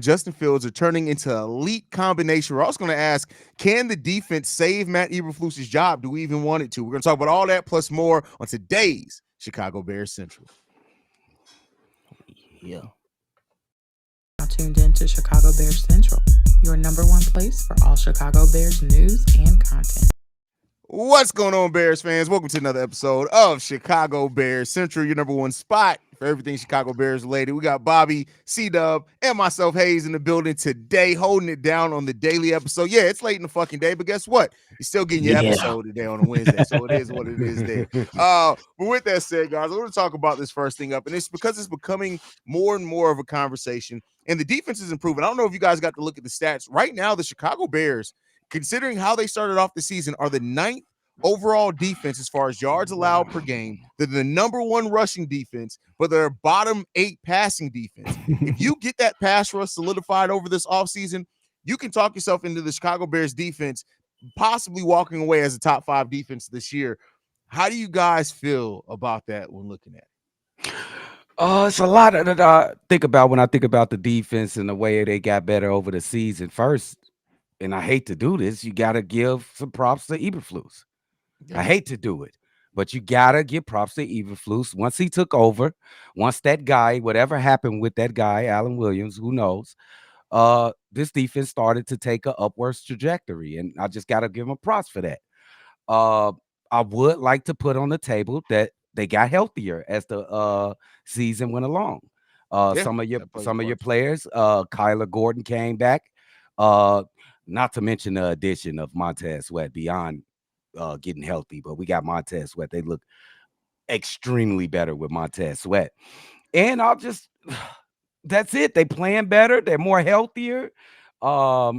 Justin Fields are turning into elite combination. We're also going to ask, can the defense save Matt Eberflus's job? Do we even want it to? We're going to talk about all that plus more on today's Chicago Bears Central. Yeah. Now tuned in to Chicago Bears Central, your number one place for all Chicago Bears news and content. What's going on, Bears fans? Welcome to another episode of Chicago Bears Central, your number one spot for everything Chicago Bears related. We got Bobby, C-Dub, and myself, Haize, in the building today, holding it down on the daily episode. Yeah, it's late in the fucking day, but guess what? You're still getting your episode today on a Wednesday, so it is what it is there. But with that said, guys, I want to talk about this first thing up, and it's because it's becoming more and more of a conversation, and the defense is improving. I don't know if you guys got to look at the stats. Right now, the Chicago Bears, considering how they started off the season, are the ninth overall defense as far as yards allowed per game. They're the number one rushing defense, but they're bottom 8 passing defense. If you get that pass rush solidified over this offseason, you can talk yourself into the Chicago Bears defense possibly walking away as a top 5 defense this year. How do you guys feel about that when looking at it? It's a lot that I think about when I think about the defense and the way they got better over the season. First, and I hate to do this, you got to give some props to Eberflus. I hate to do it, but you got to give props to Eberflus. Once he took over, once that guy, whatever happened with that guy, Alan Williams, who knows, this defense started to take an upwards trajectory, and I just got to give him props for that. I would like to put on the table that they got healthier as the season went along. Some of your players, Kyler Gordon came back. Not to mention the addition of Montez Sweat beyond getting healthy, but we got Montez Sweat. They look extremely better with Montez Sweat. And that's it. They playing better. They're more healthier. I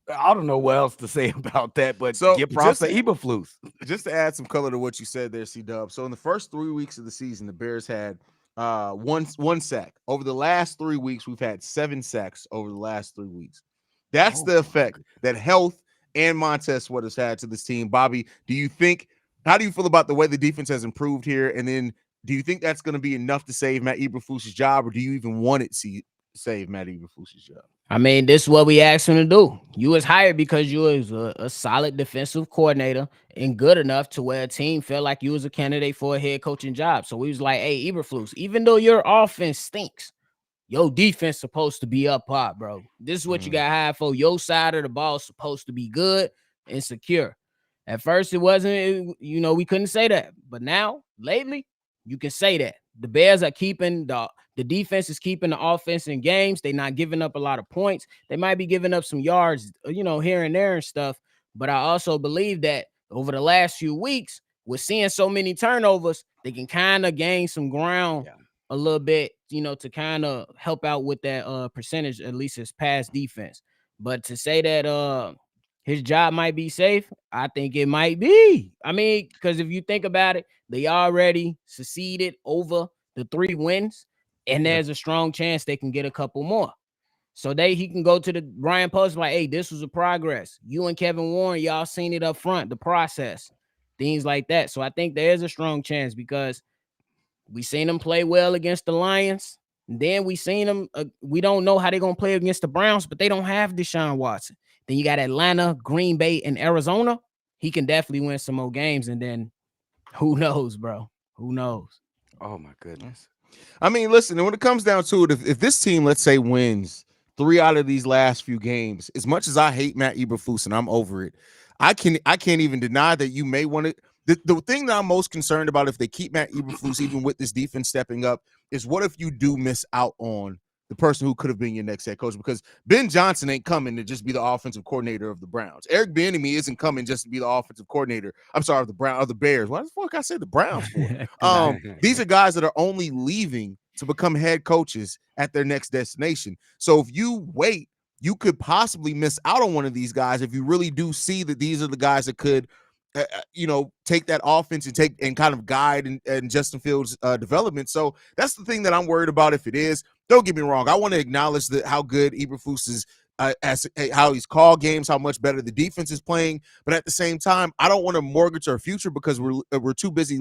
don't know what else to say about that, but give props to Eberflus. Just to add some color to what you said there, C-Dub. So in the first 3 weeks of the season, the Bears had one sack. Over the last 3 weeks, we've had 7 sacks over the last 3 weeks. That's the effect that health and Montez Sweat has had to this team. Bobby, how do you feel about the way the defense has improved here? And then do you think that's going to be enough to save Matt Eberflus's job, or do you even want it to save Matt Eberflus's job? I mean, this is what we asked him to do. You was hired because you was a solid defensive coordinator and good enough to where a team felt like you was a candidate for a head coaching job. So we was like, hey, Eberflus, even though your offense stinks, your defense supposed to be up hot, bro. This is what you got hired for. Your side of the ball is supposed to be good and secure. At first, it wasn't, we couldn't say that. But now, lately, you can say that. The Bears are keeping the defense is keeping the offense in games. They're not giving up a lot of points. They might be giving up some yards, here and there and stuff. But I also believe that over the last few weeks, with seeing so many turnovers, they can kind of gain some ground a little bit, to kind of help out with that percentage, at least his pass defense. But to say that his job might be safe, I think it might be. I mean, because if you think about it, they already succeeded over the 3 wins, and there's a strong chance they can get a couple more. So he can go to the Brian Post like, hey, this was a progress. You and Kevin Warren, y'all seen it up front, the process, things like that. So I think there is a strong chance because we seen them play well against the Lions. And then we seen them. We don't know how they're going to play against the Browns, but they don't have Deshaun Watson. Then you got Atlanta, Green Bay, and Arizona. He can definitely win some more games. And then who knows, bro? Who knows? Oh, my goodness. I mean, listen, when it comes down to it, if this team, let's say, wins 3 out of these last few games, as much as I hate Matt Eberflus and I'm over it, I can't even deny that you may want to. The thing that I'm most concerned about if they keep Matt Eberflus, even with this defense stepping up, is what if you do miss out on the person who could have been your next head coach? Because Ben Johnson ain't coming to just be the offensive coordinator of the Browns. Eric Bieniemy isn't coming just to be the offensive coordinator. I'm sorry, of the Bears. Why the fuck I said the Browns for? These are guys that are only leaving to become head coaches at their next destination. So if you wait, you could possibly miss out on one of these guys if you really do see that these are the guys that could take that offense and kind of guide and Justin Fields' development. So that's the thing that I'm worried about. If it is, don't get me wrong, I want to acknowledge how good Eberflus is, how he's called games, how much better the defense is playing. But at the same time, I don't want to mortgage our future because we're too busy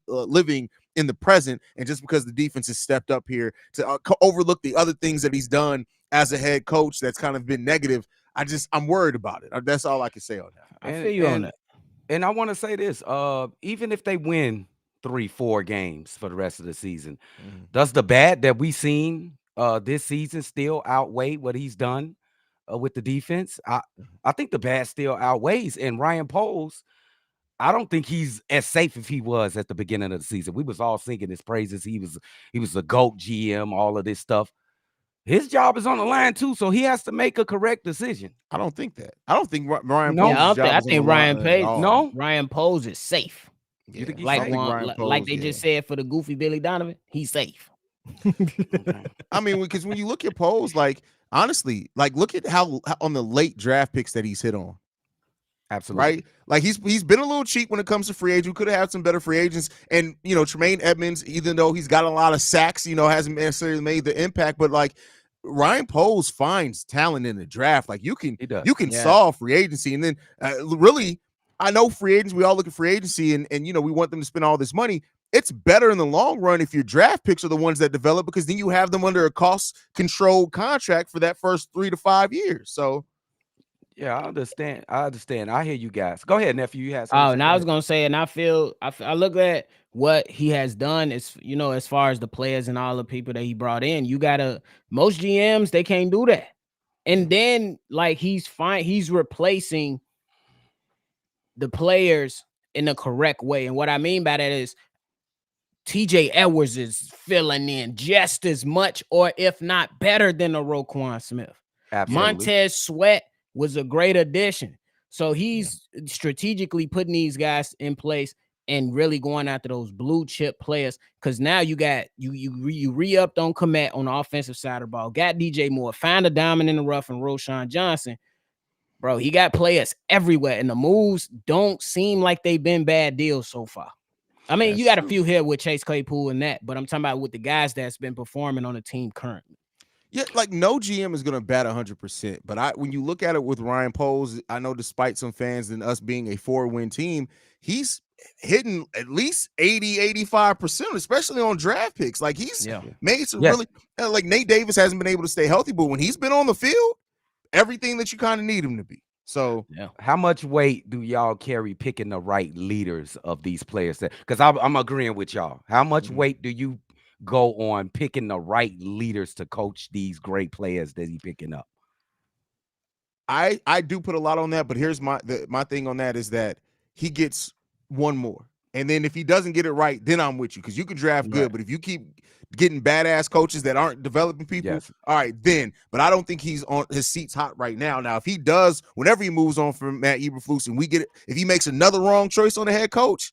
living in the present, and just because the defense has stepped up here to overlook the other things that he's done as a head coach that's kind of been negative. I'm worried about it. That's all I can say on that. I feel you on that. And I want to say this: even if they win 3-4 games for the rest of the season, does the bad that we seen this season still outweigh what he's done with the defense? I think the bad still outweighs. And Ryan Poles, I don't think he's as safe as he was at the beginning of the season. We was all singing his praises. He was a GOAT GM, all of this stuff. His job is on the line too, so he has to make a correct decision. I don't think that. I don't think Ryan. No. Poles' job I is on think the Ryan line at Poles. all. No, Ryan Poles is safe. You think he's Like safe? Ryan like Poles, they just said for the goofy Billy Donovan, he's safe. I mean, because when you look at Poles, like honestly, like look at how on the late draft picks that he's hit on. Absolutely. Right, like he's been a little cheap when it comes to free agents. We could have had some better free agents, and Tremaine Edmonds, even though he's got a lot of sacks, hasn't necessarily made the impact. But like Ryan Poles finds talent in the draft. Like you can solve free agency, and then really, I know free agents. We all look at free agency, and we want them to spend all this money. It's better in the long run if your draft picks are the ones that develop, because then you have them under a cost-controlled contract for that first 3 to 5 years. So. Yeah, I understand. I hear you guys. Go ahead, nephew. You had Oh, something. and I was gonna say, and I look at what he has done is, as far as the players and all the people that he brought in, most GMs, they can't do that. And then like he's replacing the players in the correct way. And what I mean by that is TJ Edwards is filling in just as much, or if not better than a Roquan Smith. Absolutely. Montez Sweat was a great addition. So he's strategically putting these guys in place and really going after those blue chip players. Because now you got you re-upped on Komet on the offensive side of the ball. Got DJ Moore, find a diamond in the rough, and Roshan Johnson. Bro, he got players everywhere, and the moves don't seem like they've been bad deals so far. I mean, you got a few here with Chase Claypool and that, but I'm talking about with the guys that's been performing on the team currently. Yeah, like no GM is going to bat 100%. But when you look at it with Ryan Poles, I know despite some fans and us being a 4-win team, he's hitting at least 80-85%, especially on draft picks. Like he's made some really, like Nate Davis hasn't been able to stay healthy, but when he's been on the field, everything that you kind of need him to be. So how much weight do y'all carry picking the right leaders of these players? Because I'm agreeing with y'all. How much weight do you go on picking the right leaders to coach these great players that he picking up? I do put a lot on that, but here's my thing on that is that he gets one more. And then if he doesn't get it right, then I'm with you, because you can draft good, but if you keep getting badass coaches that aren't developing people, all right, then. But I don't think he's on his seat's hot right now. Now, if he does, whenever he moves on from Matt Eberflus and we get it, if he makes another wrong choice on the head coach,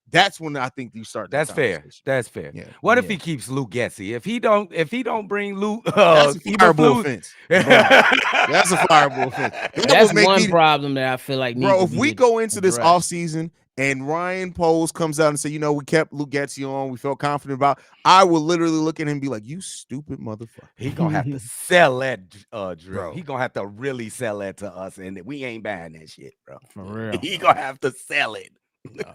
that's when I think you start. That's fair. That's fair. Yeah. What if he keeps Luke Getsy? If he don't bring Luke, that's a fireable offense. That's a fireable offense. That's one problem that I feel like. Bro, if we go into this offseason and Ryan Poles comes out and say, we kept Luke Getsy on, we felt confident about, I will literally look at him and be like, you stupid motherfucker. He gonna have to sell that, Drew. He gonna have to really sell that to us, and we ain't buying that shit, bro. For real. He gonna have to sell it. No.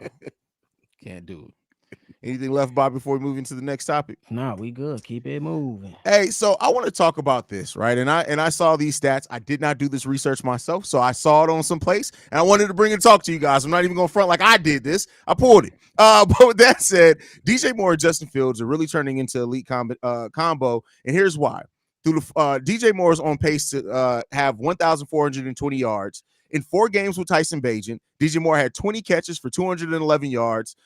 Can't do it. Anything left, Bob, before we move into the next topic? No, we good. Keep it moving. Hey, so I want to talk about this, right? And I saw these stats. I did not do this research myself, so I saw it on some place, and I wanted to bring it and talk to you guys. I'm not even going to front like I did this. I pulled it. But with that said, DJ Moore and Justin Fields are really turning into elite combo, and here's why. Through the DJ Moore is on pace to have 1,420 yards. In 4 games with Tyson Bagent, DJ Moore had 20 catches for 211 yards.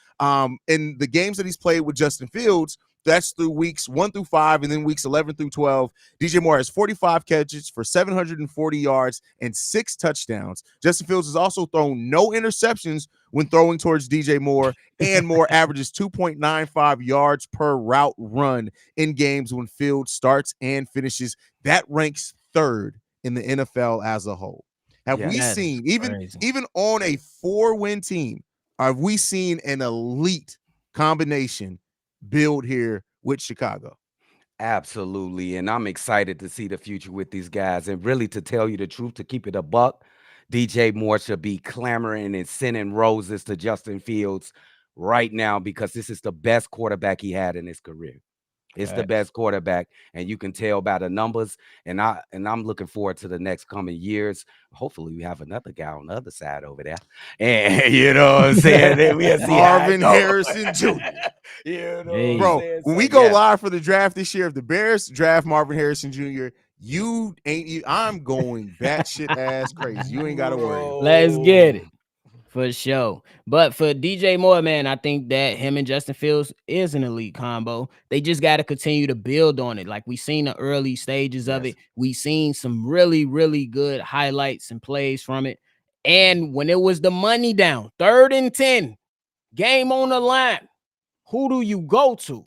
In the games that he's played with Justin Fields, that's through weeks 1 through 5, and then weeks 11 through 12. DJ Moore has 45 catches for 740 yards and 6 touchdowns. Justin Fields has also thrown no interceptions when throwing towards DJ Moore, and Moore averages 2.95 yards per route run in games when Fields starts and finishes. That ranks 3rd in the NFL as a whole. Have we seen, even on a 4-win team, have we seen an elite combination build here with Chicago? Absolutely. And I'm excited to see the future with these guys. And really, to tell you the truth, to keep it a buck, DJ Moore should be clamoring and sending roses to Justin Fields right now because this is the best quarterback he had in his career. It's the best quarterback, and you can tell by the numbers. And I'm looking forward to the next coming years. Hopefully, we have another guy on the other side over there, and you know what I'm saying. Then we'll see Marvin how it Harrison Jr. You know Hey. what I'm Bro, saying? when So, we go yeah. live for the draft this year, if the Bears draft Marvin Harrison Jr., I'm going batshit ass crazy. You ain't got to worry. Let's get it. For sure. But for DJ Moore, man, I think that him and Justin Fields is an elite combo. They just got to continue to build on it. Like we seen the early stages of it. We seen some really, really good highlights and plays from it. And when it was the money down, 3rd and 10, game on the line, who do you go to?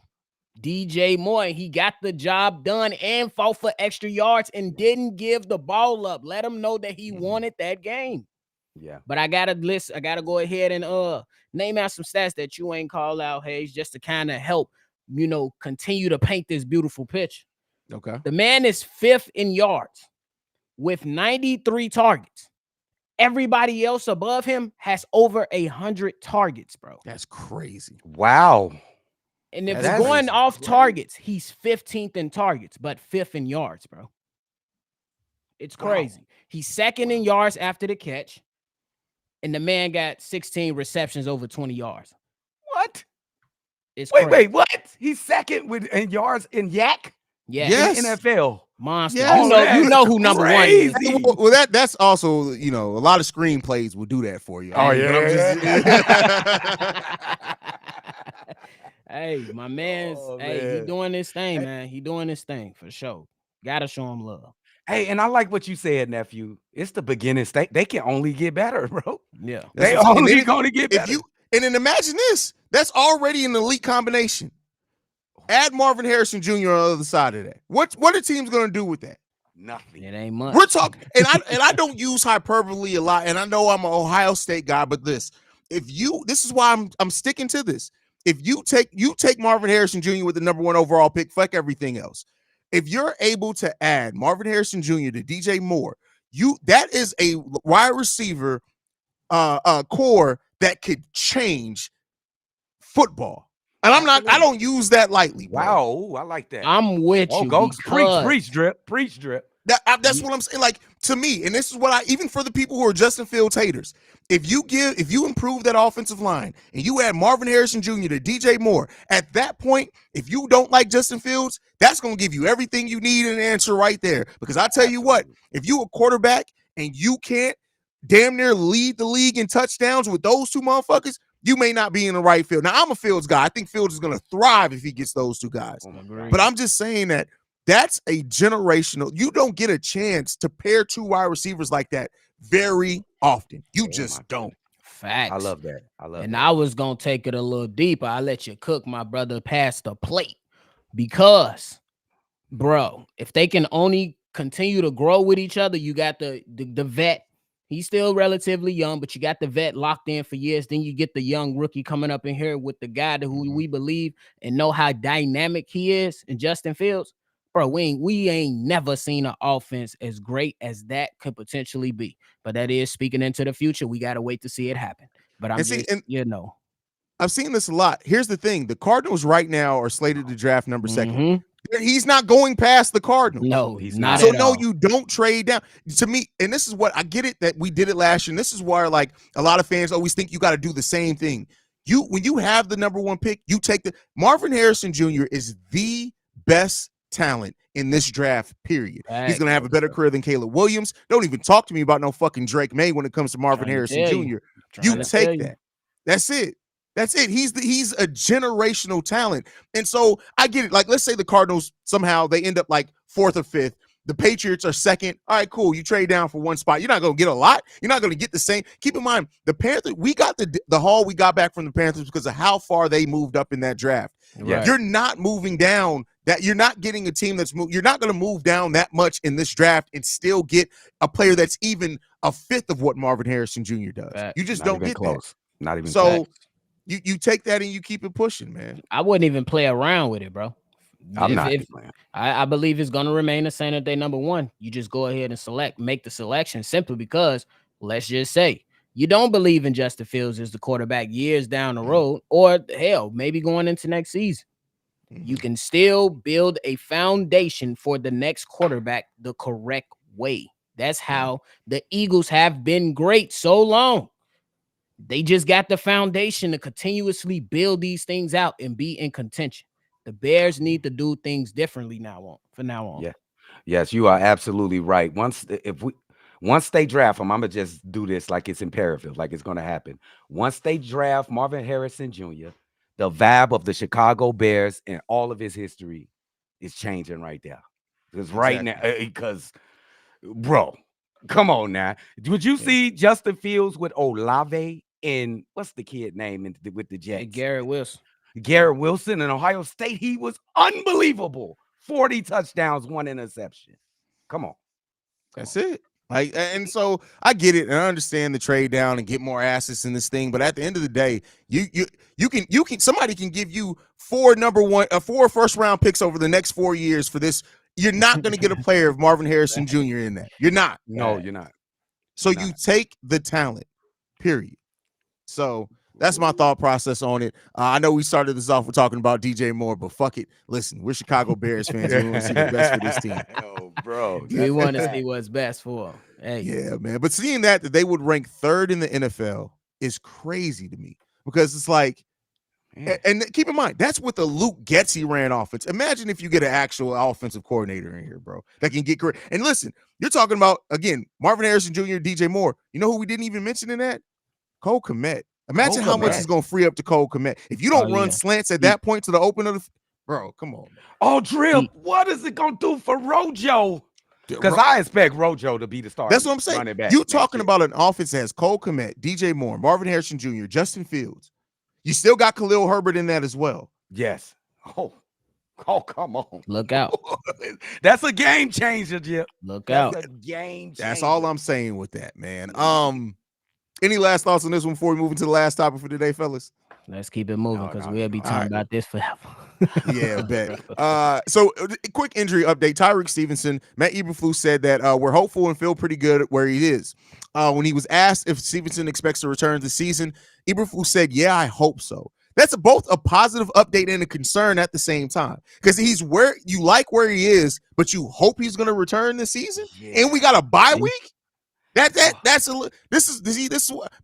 DJ Moore. He got the job done and fought for extra yards and didn't give the ball up. Let him know that he wanted that game. Yeah. But I gotta go ahead and name out some stats that you ain't call out, Haize, just to kind of help, continue to paint this beautiful picture. Okay. The man is 5th in yards with 93 targets. Everybody else above him has over 100 targets, bro. That's crazy. Wow. And if That's we're going off crazy. targets, he's 15th in targets, but 5th in yards, bro. It's crazy. He's 2nd in yards after the catch. And the man got 16 receptions over 20 yards. What? It's Wait, crazy. what? He's 2nd in yards in Yak Yeah. in the NFL. Monster. Yes. You know who number one is. Crazy. Well, that's also, a lot of screenplays will do that for you. Oh, But I'm Hey, my man's he doing this thing, man. He doing this thing for sure. Gotta show him love. Hey, and I like what you said, nephew. It's the beginning state. They can only get better, bro. Yeah. They what I'm saying. only gonna get better. And then imagine this. That's already an elite combination. Add Marvin Harrison Jr. on the other side of that. What are teams going to do with that? Nothing. It ain't much. We're talking, and I don't use hyperbole a lot, and I know I'm an Ohio State guy, but this is why I'm sticking to this. If you take Marvin Harrison Jr. with the number 1 overall pick, fuck everything else. If you're able to add Marvin Harrison Jr. to DJ Moore, that is a wide receiver core that could change football. And I don't use that lightly. Bro. Wow, I like that. I'm with you. Go preach drip. That's what I'm saying. Like, to me, and this is what even for the people who are Justin Fields haters, if you improve that offensive line and you add Marvin Harrison Jr. to DJ Moore, at that point, if you don't like Justin Fields, that's going to give you everything you need and an answer right there. Because I tell you what, if you a quarterback and you can't damn near lead the league in touchdowns with those two motherfuckers, you may not be in the right field. Now, I'm a Fields guy. I think Fields is going to thrive if he gets those two guys. But I'm just saying that's a generational. You don't get a chance to pair 2 wide receivers like that very often. You just don't. Facts. I love that. And I was going to take it a little deeper. I let you cook, my brother, past the plate. Because, bro, if they can only continue to grow with each other, you got the vet. He's still relatively young, but you got the vet locked in for years. Then you get the young rookie coming up in here with the guy who we believe and know how dynamic he is, and Justin Fields. Bro, we ain't never seen an offense as great as that could potentially be. But that is speaking into the future. We got to wait to see it happen. But I've seen this a lot. Here's the thing. The Cardinals right now are slated to draft number 2nd. He's not going past the Cardinals. No, he's not. So no, you don't trade down. To me, and this is what I get it that we did it last year. And this is why, like, a lot of fans always think you got to do the same thing. When you have the number 1 pick, you take Marvin Harrison Jr. is the best talent in this draft, period. He's going to have a better career than Caleb Williams. Don't even talk to me about no fucking Drake May when it comes to Marvin Harrison Jr. You take that. That's it. That's it. He's a generational talent. And so I get it. Like, let's say the Cardinals somehow they end up like 4th or 5th. The Patriots are 2nd. All right, cool. You trade down for 1 spot. You're not going to get a lot. You're not going to get the same. Keep in mind, the Panthers, we got the haul we got back from the Panthers because of how far they moved up in that draft. Right. You're not moving down that. You're not getting a team that's moved. You're not going to move down that much in this draft and still get a player that's even a 5th of what Marvin Harrison Jr. does. You just don't get close. Not even so. You take that and you keep it pushing, man. I wouldn't even play around with it, bro. I believe it's going to remain the same at their number 1. You just go ahead and make the selection simply because, let's just say, you don't believe in Justin Fields as the quarterback years down the road, or hell, maybe going into next season. You can still build a foundation for the next quarterback the correct way. That's how the Eagles have been great so long. They just got the foundation to continuously build these things out and be in contention. The Bears need to do things differently from now on. Yeah. Yes, you are absolutely right. Once they draft him, I'm gonna just do this like it's imperative, like it's gonna happen. Once they draft Marvin Harrison Jr., the vibe of the Chicago Bears and all of his history is changing right there. Because right now, because bro, come on now. Would you see Justin Fields with Olave and what's the kid name with the Jets? Garrett Wilson. Garrett Wilson in Ohio State. He was unbelievable. 40 touchdowns, 1 interception. Come on. That's it. Like, and so I get it, and I understand the trade down and get more assets in this thing. But at the end of the day, you can somebody can give you 4 first round picks over the next 4 years for this. You're not going to get a player of Marvin Harrison Jr. in that. You're not. No, you're not. So you take the talent, period. So that's my thought process on it. I know we started this off with talking about DJ Moore, but fuck it. Listen, we're Chicago Bears fans. We want to see the best for this team. Oh, bro. We want to see what's best for them. Hey. Yeah, man. But seeing that they would rank 3rd in the NFL is crazy to me because it's like, and keep in mind, that's with the Luke Getsy ran offense. Imagine if you get an actual offensive coordinator in here, bro, that can get great. And listen, you're talking about, again, Marvin Harrison Jr., DJ Moore. You know who we didn't even mention in that? Cole Kmet. Imagine how much is going to free up to Cole Kmet. If you don't run slants at that point to the open of the bro, come on. Man. Oh, Drill, what is it going to do for Rojo? Because I expect Rojo to be the starter. That's what I'm saying. You talking about an offense that has Cole Kmet, DJ Moore, Marvin Harrison Jr., Justin Fields. You still got Khalil Herbert in that as well. Yes. Oh, come on. Look out. That's a game changer, Jip. Look out. That's a game changer. That's all I'm saying with that, man. Any last thoughts on this one before we move into the last topic for today, fellas? Let's keep it moving because we'll be talking about this forever. Yeah, bet. So quick injury update. Tyreek Stevenson, Matt Eberflus said that we're hopeful and feel pretty good where he is. When he was asked if Stevenson expects to return this season, Eberflus said, yeah, I hope so. That's both a positive update and a concern at the same time because he's where you like where he is, but you hope he's going to return this season. Yeah. And we got a bye week. This is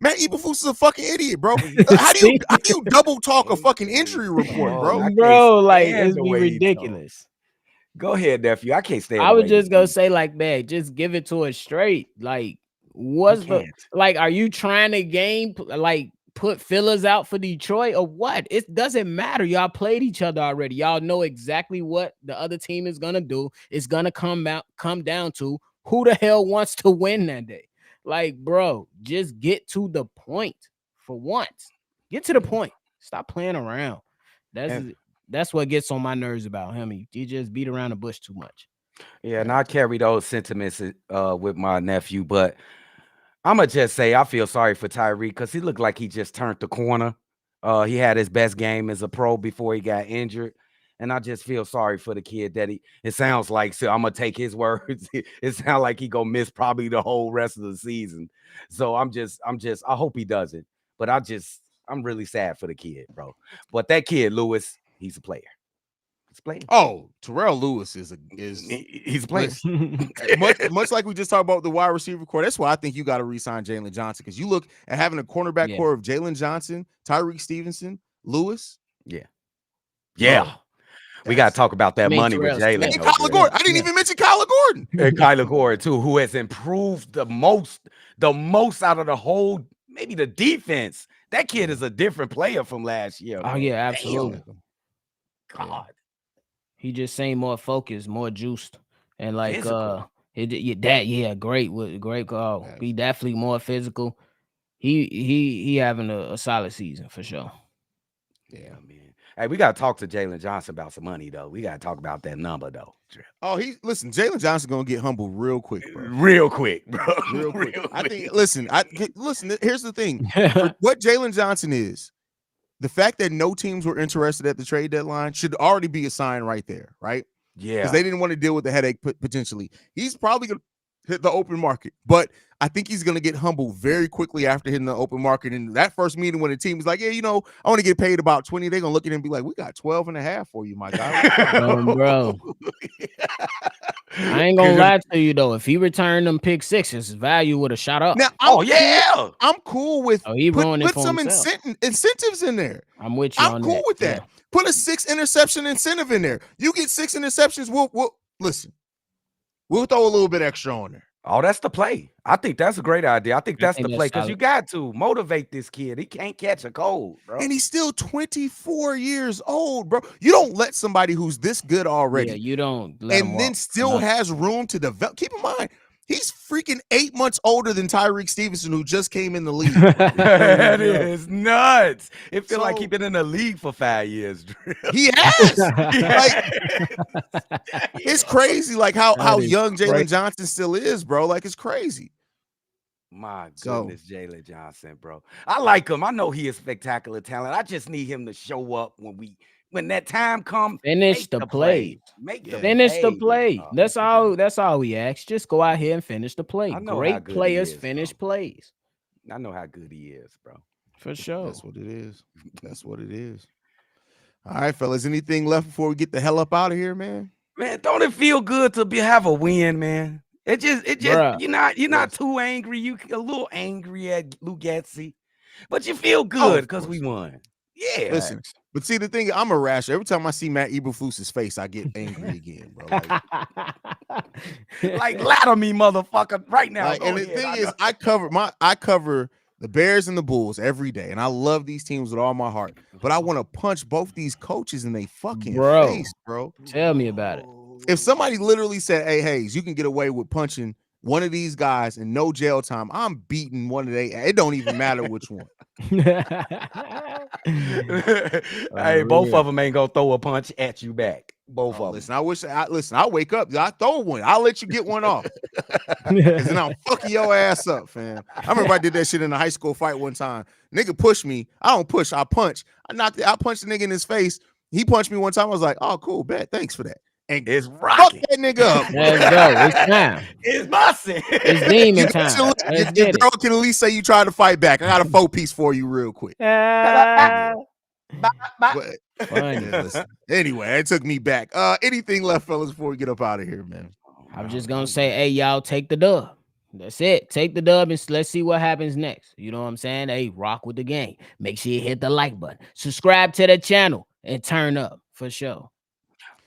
Matt Eberflus is a fucking idiot, bro. How do you double talk a fucking injury report, bro? Bro, like it's ridiculous. Go ahead, nephew. I can't stay. I was just gonna say, like, man, just give it to us straight. Like, are you trying to put fillers out for Detroit or what? It doesn't matter. Y'all played each other already. Y'all know exactly what the other team is gonna do. It's gonna come down to who the hell wants to win that day. Like, bro, just get to the point for once. Get to the point. Stop playing around. That's what gets on my nerves about him. He just beat around the bush too much. Yeah, and I carry those sentiments with my nephew, but I'm going to just say I feel sorry for Tyreek because he looked like he just turned the corner. He had his best game as a pro before he got injured. And I just feel sorry for the kid that it sounds like, so I'm going to take his words. It sounds like he going to miss probably the whole rest of the season. So I hope he doesn't. But I'm really sad for the kid, bro. But that kid, Lewis, he's a player. He's playing. Oh, Terrell Lewis he's a player. much like we just talked about the wide receiver core. That's why I think you got to re-sign Jalen Johnson because you look at having a cornerback core of Jalen Johnson, Tyreek Stevenson, Lewis. Yeah. Bro. We got to talk about that money with Jalen. And Kyler Gordon. I didn't even mention Kyler Gordon. And Kyler Gordon, too, who has improved the most out of the whole, maybe the defense. That kid is a different player from last year. Oh, yeah, absolutely. Damn. God. He just seemed more focused, more juiced. And like physical. Great call. He definitely more physical. He having a solid season for sure. Yeah, man. Hey, we got to talk to Jalen Johnson about some money, though. We got to talk about that number, though. Oh, Jalen Johnson going to get humbled real quick, bro. Real quick, bro. Real quick. I think, listen, here's the thing. What Jalen Johnson is, the fact that no teams were interested at the trade deadline should already be a sign right there, right? Yeah. Because they didn't want to deal with the headache potentially. He's probably going hit the open market. But I think he's going to get humbled very quickly after hitting the open market. And that first meeting when the team is like, yeah, I want to get paid about 20. They're going to look at him and be like, we got 12 and a half for you, my guy. Bro. I ain't gonna lie to you though. If he returned them pick sixes, his value would have shot up. Now, I'm cool with put some incentives in there. I'm with you. I'm cool with that. Yeah. Put a 6 interception incentive in there. You get 6 interceptions. We'll listen. We'll throw a little bit extra on there. Oh, that's the play. I think that's a great idea. I think that's the play because you got to motivate this kid. He can't catch a cold, bro. And he's still 24 years old, bro. You don't let somebody who's this good already. Yeah, you don't. And then still has room to develop. Keep in mind, he's freaking 8 months older than Tyreek Stevenson, who just came in the league. That is nuts. It feels like he's been in the league for 5 years. He has. It's crazy, like how young Jalen Johnson still is, bro. Like, it's crazy. My goodness, Jalen Johnson, bro. I like him. I know he is spectacular talent. I just need him to show up when that time comes. Finish the play. Finish the play. That's all we ask. Just go out here and finish the play. Great players finish plays. I know how good he is, bro. For sure. That's what it is. That's what it is. All right, fellas. Anything left before we get the hell up out of here, man? Man, don't it feel good to have a win, man? It just Bruh. you're not too angry. You a little angry at Lugatzi, but you feel good because we won. Yeah. Listen, but see, the thing, I'm a rash. Every time I see Matt Eberflus's face, I get angry again, bro. Like ladder me, motherfucker, right now. And the thing is, I cover the Bears and the Bulls every day, and I love these teams with all my heart. But I want to punch both these coaches in their fucking face, bro. Tell me about it. If somebody literally said, hey, Haize, you can get away with punching one of these guys and no jail time, I'm beating one of they. It don't even matter which one. Hey, both of them ain't gonna throw a punch at you back. Both of them. Listen, I wake up, I throw one. I'll let you get one off. And then I'm fucking your ass up, fam. I remember I did that shit in a high school fight one time. Nigga pushed me. I don't push, I punch. I punched the nigga in his face. He punched me one time. I was like, oh, cool, bet. Thanks for that. And it's rocking. Fuck that nigga up. Let's go. It's time. It's bossing. It's demon time. Your girl can at least say you tried to fight back. I got a 4-piece for you real quick. Anyway, it took me back. Anything left, fellas, before we get up out of here, man? I'm just gonna say, hey, y'all, take the dub. That's it. Take the dub and let's see what happens next. You know what I'm saying? Hey, rock with the game. Make sure you hit the like button. Subscribe to the channel and turn up for sure.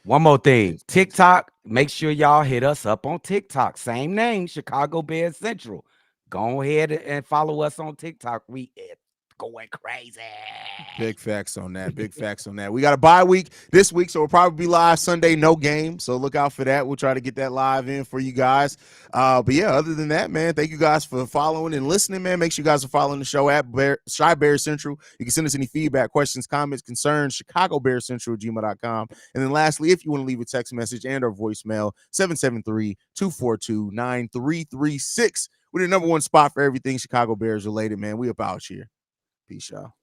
One more thing, TikTok, make sure y'all hit us up on TikTok. Same name, Chicago Bears Central. Go ahead and follow us on TikTok. We going crazy. Big facts on that. Big facts on that. We got a bye week this week, so we'll probably be live Sunday, no game. So look out for that. We'll try to get that live in for you guys. But yeah, other than that, man, thank you guys for following and listening, man. Make sure you guys are following the show at Shy Bears Central. You can send us any feedback, questions, comments, concerns, ChicagoBearsCentral@gmail.com. And then lastly, if you want to leave a text message and or voicemail, 773-242-9336. We're the #1 spot for everything Chicago Bears related, man. We up out here. Peace, y'all.